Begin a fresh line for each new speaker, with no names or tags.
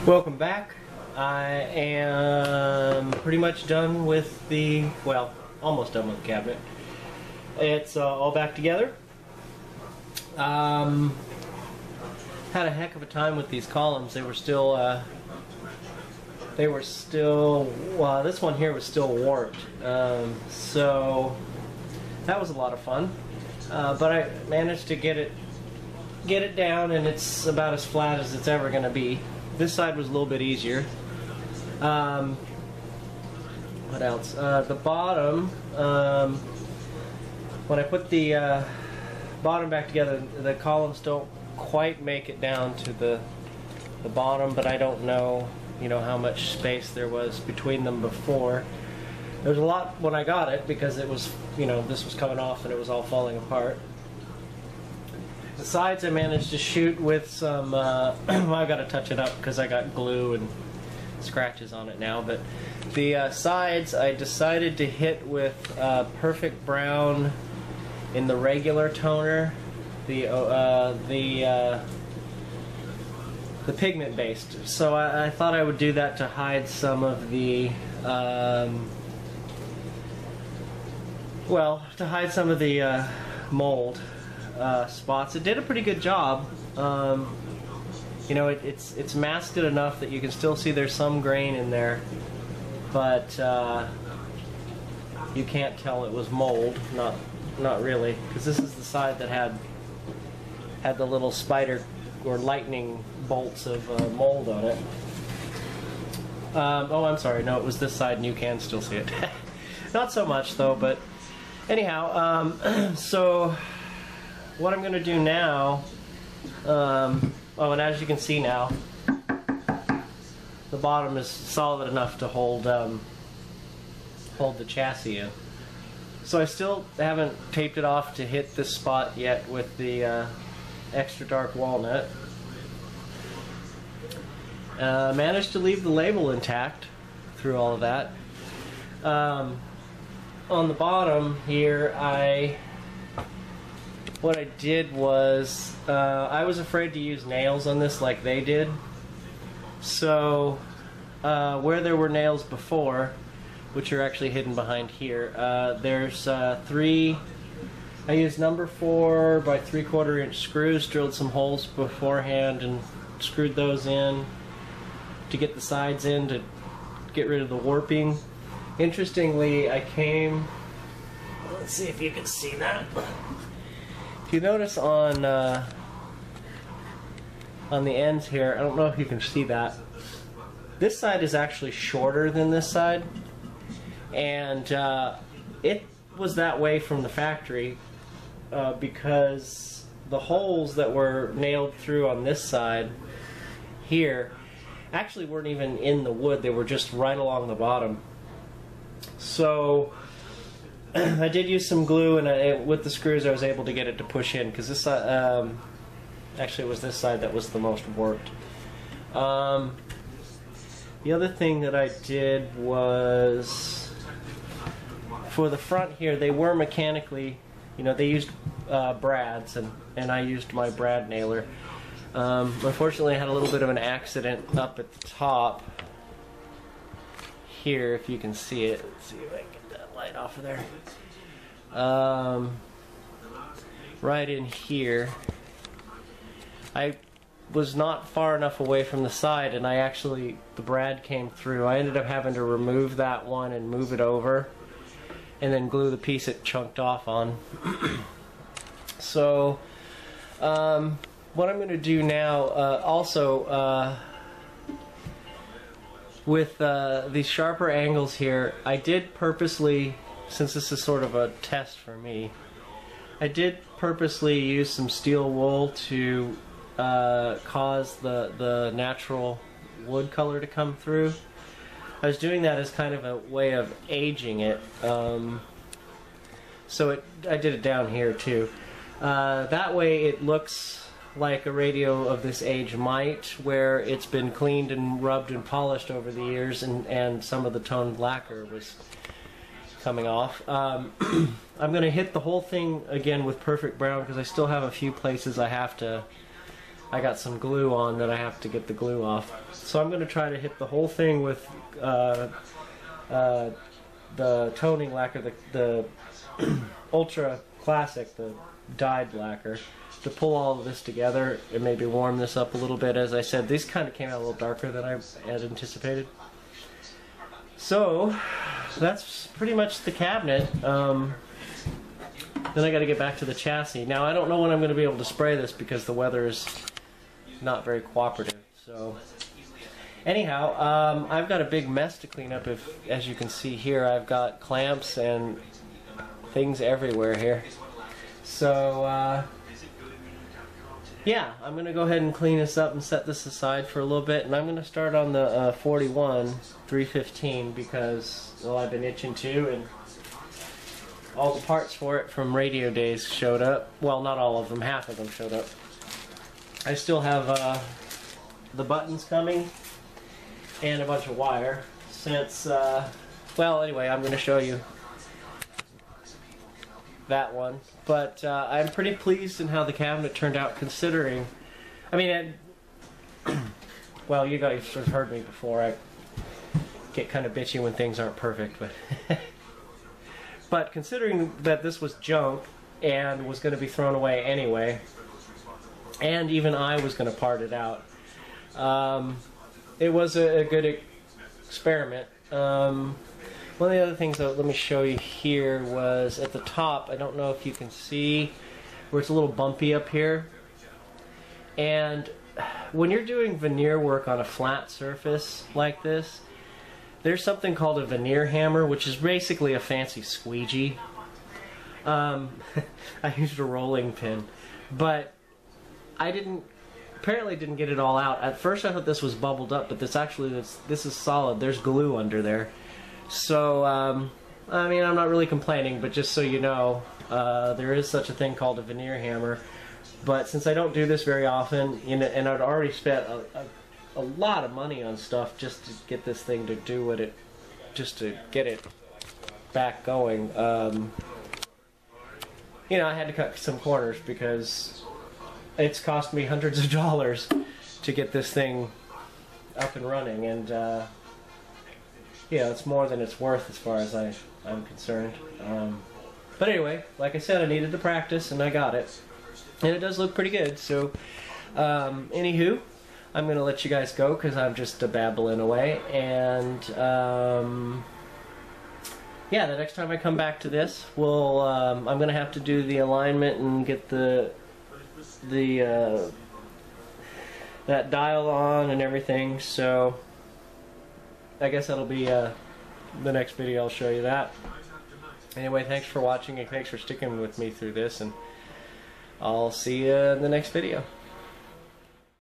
Welcome back. I am pretty much done with the, well, almost done with the cabinet. It's all back together. Had a heck of a time with these columns. They were still, this one here was still warped. So that was a lot of fun. But I managed to get it down, and it's about as flat as it's ever going to be. This side was a little bit easier. What else? The bottom, when I put the bottom back together, the columns don't quite make it down to the bottom, but I don't know, how much space there was between them before. There was a lot when I got it because it was, this was coming off and it was all falling apart. The sides I managed to shoot with some, well, I've got to touch it up because I got glue and scratches on it now, but the sides I decided to hit with Perfect Brown in the regular toner, the pigment based. So I thought I would do that to hide some of the, mold spots. It did a pretty good job. It's masked it enough that you can still see there's some grain in there, but you can't tell it was mold. Not really, because this is the side that had the little spider or lightning bolts of mold on it. Oh, I'm sorry. No, it was this side, and you can still see it. Not so much though, but anyhow. So what I'm going to do now, and as you can see now, the bottom is solid enough to hold the chassis in. So I still haven't taped it off to hit this spot yet with the extra dark walnut. Managed to leave the label intact through all of that. On the bottom here, what I did was, I was afraid to use nails on this like they did. So, where there were nails before, which are actually hidden behind here, there's three, I used number 4 by 3/4 inch screws, drilled some holes beforehand and screwed those in to get the sides in to get rid of the warping. Interestingly, I came, let's see if you can see that. If you notice on the ends here, I don't know if you can see that, this side is actually shorter than this side, and it was that way from the factory because the holes that were nailed through on this side here actually weren't even in the wood, they were just right along the bottom. So I did use some glue, and with the screws I was able to get it to push in, because this actually it was this side that was the most warped. The other thing that I did was, for the front here, they were mechanically, they used brads, and I used my brad nailer. Unfortunately I had a little bit of an accident up at the top here, if you can see it. Let's see if I can get that light off of there. Right in here, I was not far enough away from the side, and the brad came through. I ended up having to remove that one and move it over, and then glue the piece it chunked off on. So, what I'm going to do now, also, with these sharper angles here, I did purposely, since this is sort of a test for me, I did purposely use some steel wool to cause the natural wood color to come through. I was doing that as kind of a way of aging it. So I did it down here too. That way it looks like a radio of this age might, where it's been cleaned and rubbed and polished over the years, and some of the toned lacquer was coming off. I'm going to hit the whole thing again with Perfect Brown because I still have a few places I have to I got some glue on that I have to get the glue off. So I'm going to try to hit the whole thing with the toning lacquer, the Ultra Classic, the dyed lacquer, to pull all of this together and maybe warm this up a little bit. As I said, these kind of came out a little darker than I had anticipated. So that's pretty much the cabinet. Then I got to get back to the chassis. Now I don't know when I'm going to be able to spray this because the weather is not very cooperative. So anyhow, I've got a big mess to clean up. As you can see here, I've got clamps and things everywhere here. So yeah, I'm going to go ahead and clean this up and set this aside for a little bit. And I'm going to start on the 41 315 because, well, I've been itching to, and all the parts for it from radio days showed up. Well, not all of them, half of them showed up. I still have the buttons coming and a bunch of wire since, well, anyway, I'm going to show you that one. But I'm pretty pleased in how the cabinet turned out, considering, I mean, well, you guys have heard me before. I get kind of bitchy when things aren't perfect, but but considering that this was junk and was going to be thrown away anyway, and even I was going to part it out, it was a good experiment. One of the other things that let me show you here was at the top, I don't know if you can see where it's a little bumpy up here, and when you're doing veneer work on a flat surface like this, there's something called a veneer hammer, which is basically a fancy squeegee. I used a rolling pin, but I apparently didn't get it all out. At first I thought this was bubbled up, but this is solid. There's glue under there. So, I mean, I'm not really complaining, but just so you know, there is such a thing called a veneer hammer. But since I don't do this very often, you know, and I'd already spent a lot of money on stuff just to get this thing to do what it, just to get it back going, you know, I had to cut some corners because it's cost me hundreds of dollars to get this thing up and running, and yeah, it's more than it's worth as far as I'm concerned. But anyway, like I said, I needed to practice, and I got it. And it does look pretty good, so anywho, I'm going to let you guys go because I'm just babbling away. And yeah, the next time I come back to this, we'll I'm going to have to do the alignment and get that dial on and everything, so I guess that'll be the next video. I'll show you that. Anyway, thanks for watching and thanks for sticking with me through this, and I'll see you in the next video.